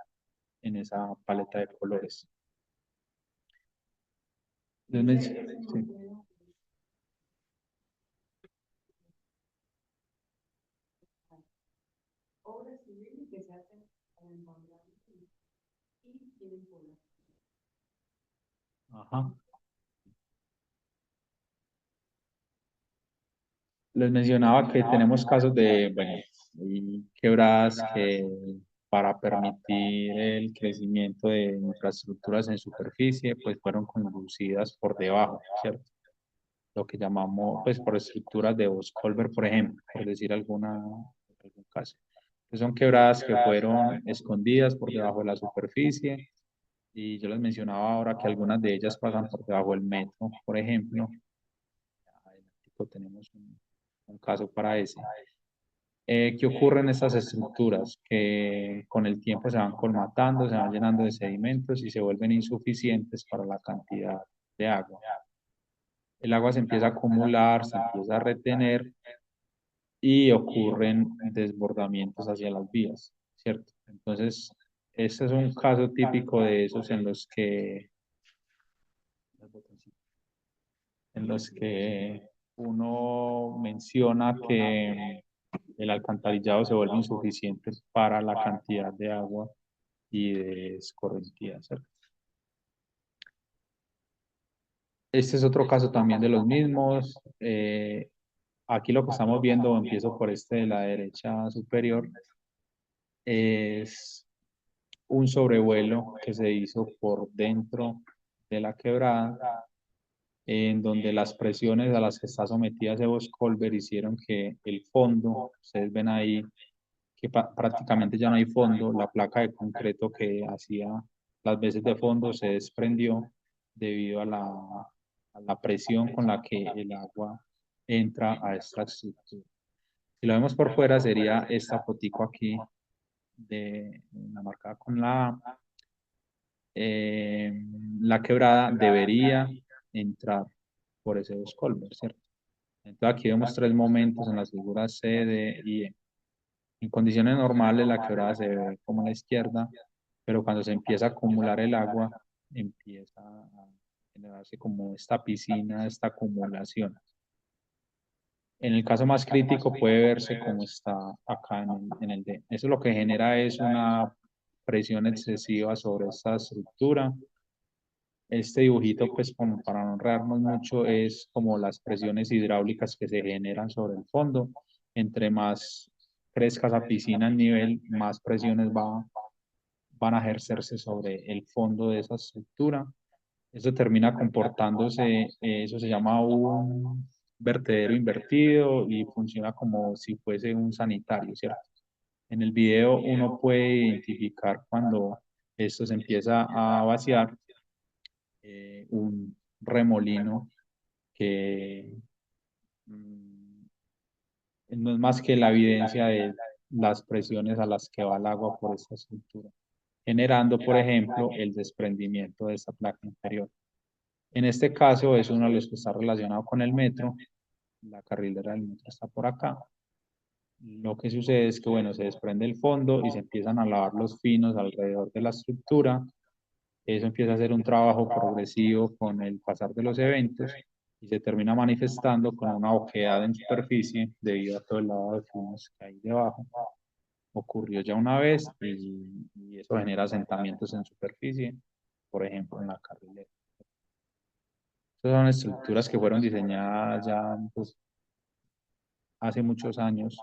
en esa paleta de colores. Sí. Obras civiles que se hacen para encontrar y tienen población. Ajá. Les mencionaba que tenemos casos de, bueno, hay quebradas que para permitir el crecimiento de infraestructuras en superficie, pues fueron conducidas por debajo, ¿cierto? Lo que llamamos, pues, por estructuras de Boscolver, por ejemplo, por decir algún caso. Que son quebradas que fueron escondidas por debajo de la superficie, y yo les mencionaba ahora que algunas de ellas pasan por debajo del metro, por ejemplo. Adelántico tenemos un caso para ese. ¿Qué ocurre en estas estructuras? Que con el tiempo se van colmatando, se van llenando de sedimentos y se vuelven insuficientes para la cantidad de agua. El agua se empieza a acumular, se empieza a retener y ocurren desbordamientos hacia las vías, ¿cierto? Entonces, este es un caso típico de esos en los que uno menciona que el alcantarillado se vuelve insuficiente para la cantidad de agua y de escorrentía, ¿cierto? Este es otro caso también de los mismos. Aquí lo que estamos viendo, empiezo por este de la derecha superior, es un sobrevuelo que se hizo por dentro de la quebrada, en donde las presiones a las que está sometida ese Boscolver hicieron que el fondo, ustedes ven ahí que prácticamente ya no hay fondo, la placa de concreto que hacía las veces de fondo se desprendió debido a la presión con la que el agua entra a esta estructura. Si lo vemos por fuera sería esta fotico aquí de la marcada con eh, la quebrada debería entrar por ese dos colver, ¿cierto? Entonces aquí vemos tres momentos en las figuras C, D y E. En condiciones normales la quebrada se ve como a la izquierda, pero cuando se empieza a acumular el agua, empieza a generarse como esta piscina, esta acumulación. En el caso más crítico puede verse como está acá en el D. Eso lo que genera es una presión excesiva sobre esta estructura. Este dibujito, pues como para no enredarnos mucho, es como las presiones hidráulicas que se generan sobre el fondo. Entre más crezca esa piscina en nivel, más presiones van a ejercerse sobre el fondo de esa estructura. Eso termina comportándose, eso se llama un vertedero invertido y funciona como si fuese un sanitario, ¿cierto? En el video uno puede identificar cuando esto se empieza a vaciar, un remolino que no es más que la evidencia de las presiones a las que va el agua por esta estructura, generando, por ejemplo, el desprendimiento de esta placa inferior. En este caso es uno de los que está relacionado con el metro. La carrilera del metro está por acá. Lo que sucede es que, bueno, se desprende el fondo y se empiezan a lavar los finos alrededor de la estructura. Eso empieza a ser un trabajo progresivo con el pasar de los eventos y se termina manifestando con una oquedad en superficie debido a todo el lavado de finos que hay debajo. Ocurrió ya una vez y eso genera asentamientos en superficie, por ejemplo, en la carrilera. Estas son estructuras que fueron diseñadas ya, pues, hace muchos años,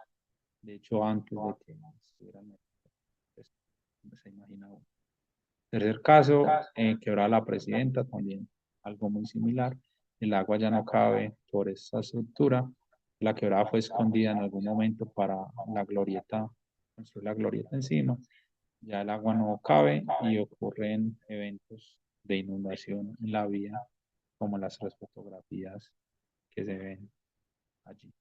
de hecho antes de que estuvieran, pues, no se imagina uno. Tercer caso, quebrada la presidenta, también algo muy similar. El agua ya no cabe por esta estructura. La quebrada fue escondida en algún momento para la glorieta construir la glorieta encima, ya el agua no cabe y ocurren eventos de inundación en la vía, como las tres fotografías que se ven allí.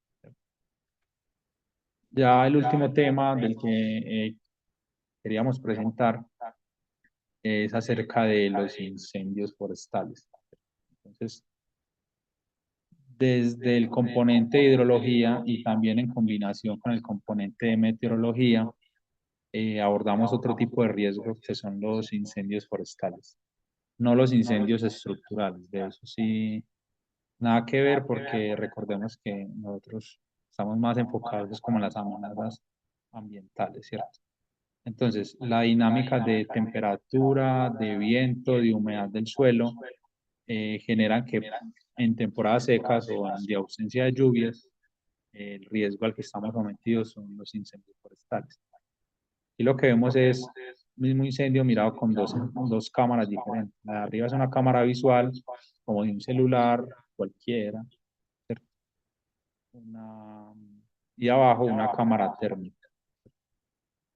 Ya el último tema del que queríamos presentar es acerca de los incendios forestales. Entonces, desde el componente de hidrología y también en combinación con el componente de meteorología, abordamos otro tipo de riesgos que son los incendios forestales, no los incendios estructurales. De eso sí, nada que ver porque recordemos que nosotros estamos más enfocados como en las amenazas ambientales, ¿cierto? Entonces, la dinámica de temperatura, de viento, de humedad del suelo generan que en temporadas secas o de ausencia de lluvias, el riesgo al que estamos sometidos son los incendios forestales. Y lo que vemos es mismo incendio mirado con dos cámaras diferentes. La de arriba es una cámara visual, como de un celular cualquiera, ¿cierto? Y abajo una cámara térmica.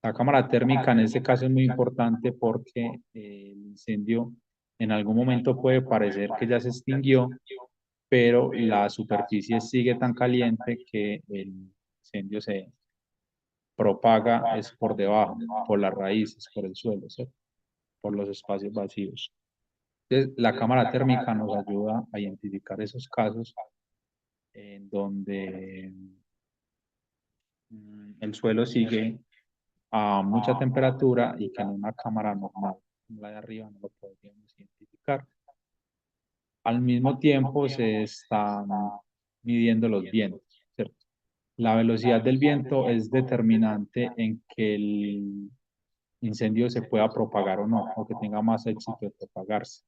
La cámara térmica en este caso es muy importante porque el incendio en algún momento puede parecer que ya se extinguió, pero la superficie sigue tan caliente que el incendio se propaga es por debajo, por las raíces, por el suelo, ¿cierto? Por los espacios vacíos. Entonces, la cámara térmica nos ayuda a identificar esos casos en donde el suelo sigue a mucha temperatura y que en una cámara normal, la de arriba, no lo podríamos identificar. Al mismo tiempo se están midiendo los vientos, ¿cierto? La velocidad del viento es determinante en que el incendio se pueda propagar o no, o que tenga más éxito de propagarse.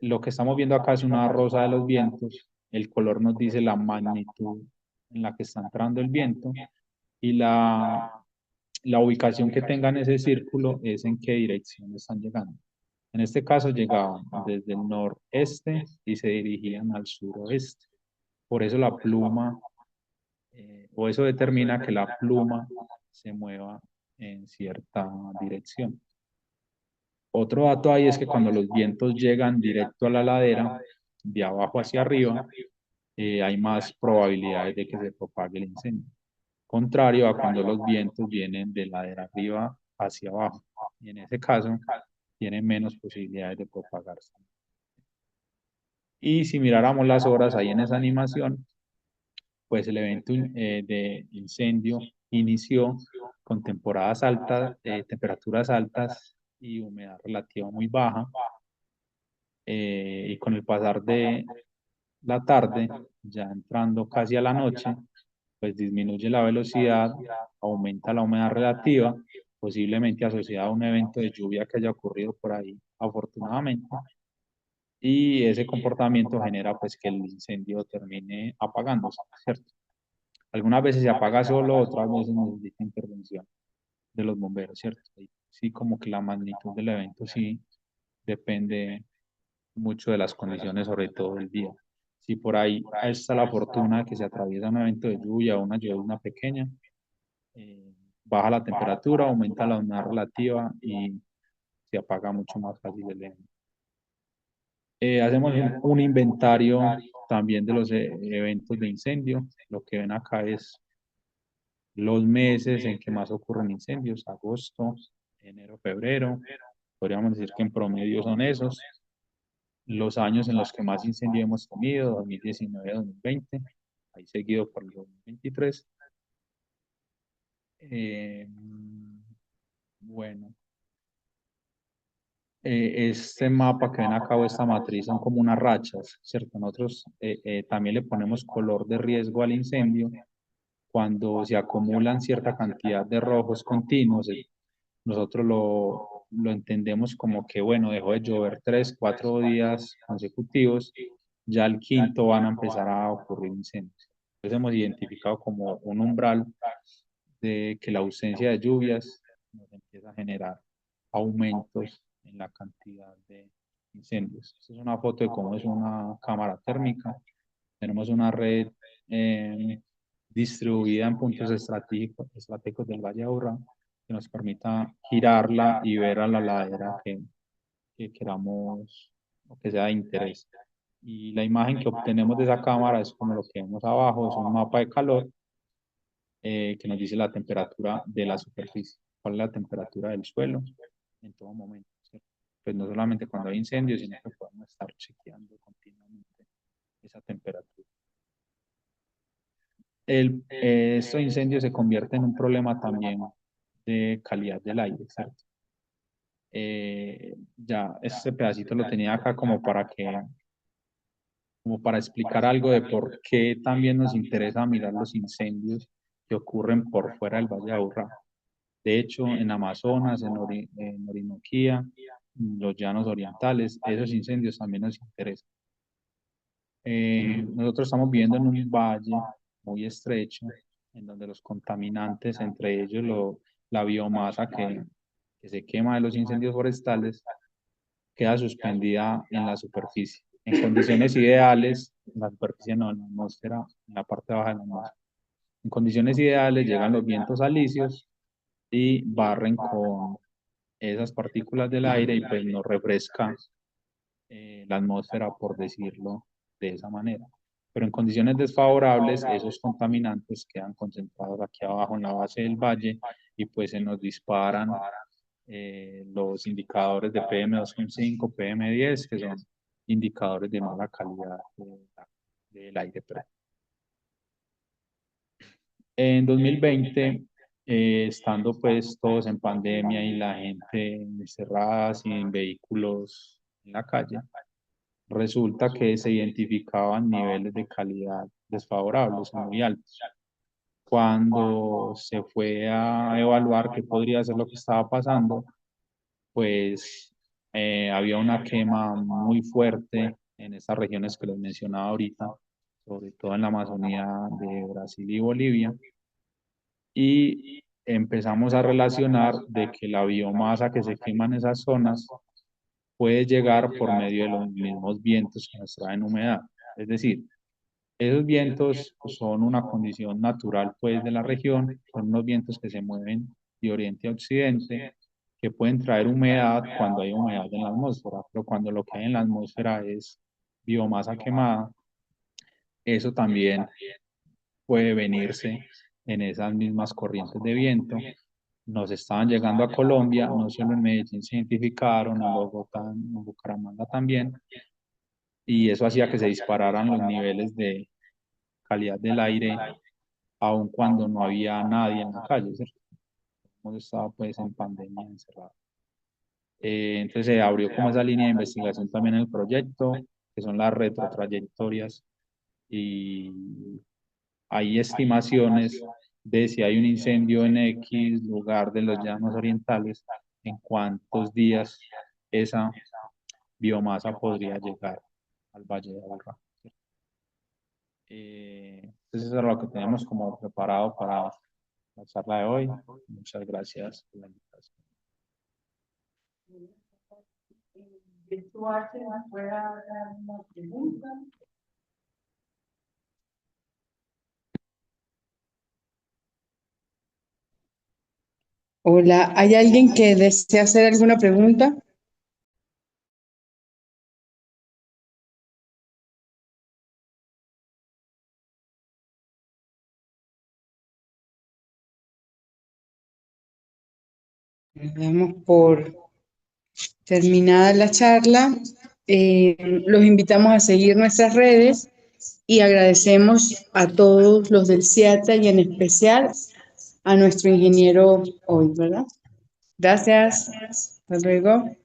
Lo que estamos viendo acá es una rosa de los vientos. El color nos dice la magnitud en la que está entrando el viento y la ubicación que tenga en ese círculo es en qué dirección están llegando. En este caso llegaban desde el noreste y se dirigían al suroeste. Por eso la pluma, o eso determina que la pluma se mueva en cierta dirección. Otro dato ahí es que cuando los vientos llegan directo a la ladera, de abajo hacia arriba, hay más probabilidades de que se propague el incendio. Contrario a cuando los vientos vienen de ladera arriba hacia abajo. Y en ese caso, tienen menos posibilidades de propagarse. Y si miráramos las horas ahí en esa animación, pues el evento de incendio inició con temporadas altas, temperaturas altas y humedad relativa muy baja. Y con el pasar de la tarde, ya entrando casi a la noche, pues disminuye la velocidad, aumenta la humedad relativa, posiblemente asociada a un evento de lluvia que haya ocurrido por ahí, afortunadamente. Y ese comportamiento genera pues que el incendio termine apagándose, ¿cierto? Algunas veces se apaga solo, otras veces necesita intervención de los bomberos, ¿cierto? Y sí, como que la magnitud del evento sí depende mucho de las condiciones, sobre todo del día. Si por ahí está la fortuna de que se atraviesa un evento de lluvia o una lluvia pequeña, baja la temperatura, aumenta la humedad relativa y se apaga mucho más fácil el evento. Hacemos un inventario también de los eventos de incendio. Lo que ven acá es los meses en que más ocurren incendios: agosto, enero, febrero. Podríamos decir que en promedio son esos. Los años en los que más incendio hemos tenido: 2019, 2020, ahí seguido por el 2023. Bueno, este mapa que ven acá, o esta matriz, son como unas rachas, ¿cierto? Nosotros también le ponemos color de riesgo al incendio cuando se acumulan cierta cantidad de rojos continuos. Nosotros lo entendemos como que, bueno, dejó de llover 3, 4 días consecutivos, ya al quinto van a empezar a ocurrir incendios. Entonces hemos identificado como un umbral de que la ausencia de lluvias nos empieza a generar aumentos en la cantidad de incendios. Esta es una foto de cómo es una cámara térmica. Tenemos una red distribuida en puntos estratégicos del Valle de Aburrá, que nos permita girarla y ver a la ladera que queramos o que sea de interés. Y la imagen que obtenemos de esa cámara es como lo que vemos abajo, es un mapa de calor que nos dice la temperatura de la superficie, cuál es la temperatura del suelo en todo momento, ¿cierto? Pues no solamente cuando hay incendios, sino que podemos estar chequeando continuamente esa temperatura. Estos incendios se convierten en un problema también de calidad del aire, ¿cierto? Ya este pedacito lo tenía acá como para explicar algo de por qué también nos interesa mirar los incendios que ocurren por fuera del Valle de Aburrá. De hecho, en Amazonas, en Orinoquía, los llanos orientales, esos incendios también nos interesan. Nosotros estamos viviendo en un valle muy estrecho, en donde los contaminantes, entre ellos la biomasa que se quema de los incendios forestales, queda suspendida en la superficie. En condiciones ideales, en la superficie no, en la atmósfera, en la parte baja de la atmósfera. En condiciones ideales llegan los vientos alisios y barren con esas partículas del aire y pues nos refresca la atmósfera, por decirlo de esa manera. Pero en condiciones desfavorables, esos contaminantes quedan concentrados aquí abajo en la base del valle y pues se nos disparan los indicadores de PM2,5, PM10, que son indicadores de mala calidad del aire. En 2020, estando pues todos en pandemia y la gente encerrada sin vehículos en la calle, resulta que se identificaban niveles de calidad desfavorables muy altos. Cuando se fue a evaluar qué podría ser lo que estaba pasando, pues había una quema muy fuerte en estas regiones que les mencionaba ahorita, sobre todo en la Amazonía de Brasil y Bolivia, y empezamos a relacionar de que la biomasa que se quema en esas zonas puede llegar por medio de los mismos vientos que nos traen humedad. Es decir, esos vientos son una condición natural pues de la región, son unos vientos que se mueven de oriente a occidente, que pueden traer humedad cuando hay humedad en la atmósfera, pero cuando lo que hay en la atmósfera es biomasa quemada, eso también puede venirse en esas mismas corrientes de viento. Nos estaban llegando a Colombia, no solo en Medellín se identificaron, en Bogotá, en Bucaramanga también, y eso hacía que se dispararan los niveles de calidad del aire, aun cuando no había nadie en la calle, ¿cierto? Hemos estado pues en pandemia encerrado. Entonces se abrió como esa línea de investigación también en el proyecto, que son las retrotrayectorias, y hay estimaciones de si hay un incendio en X lugar de los llanos orientales, en cuántos días esa biomasa podría llegar al Valle de Aburrá. Entonces eso es lo que tenemos como preparado para la charla de hoy. Muchas gracias por la invitación. Virtual, ¿se nos puede dar una pregunta? Hola, ¿hay alguien que desea hacer alguna pregunta? Damos por terminada la charla. Los invitamos a seguir nuestras redes y agradecemos a todos los del CIATA y en especial a nuestro ingeniero hoy, ¿verdad? Gracias. Hasta luego.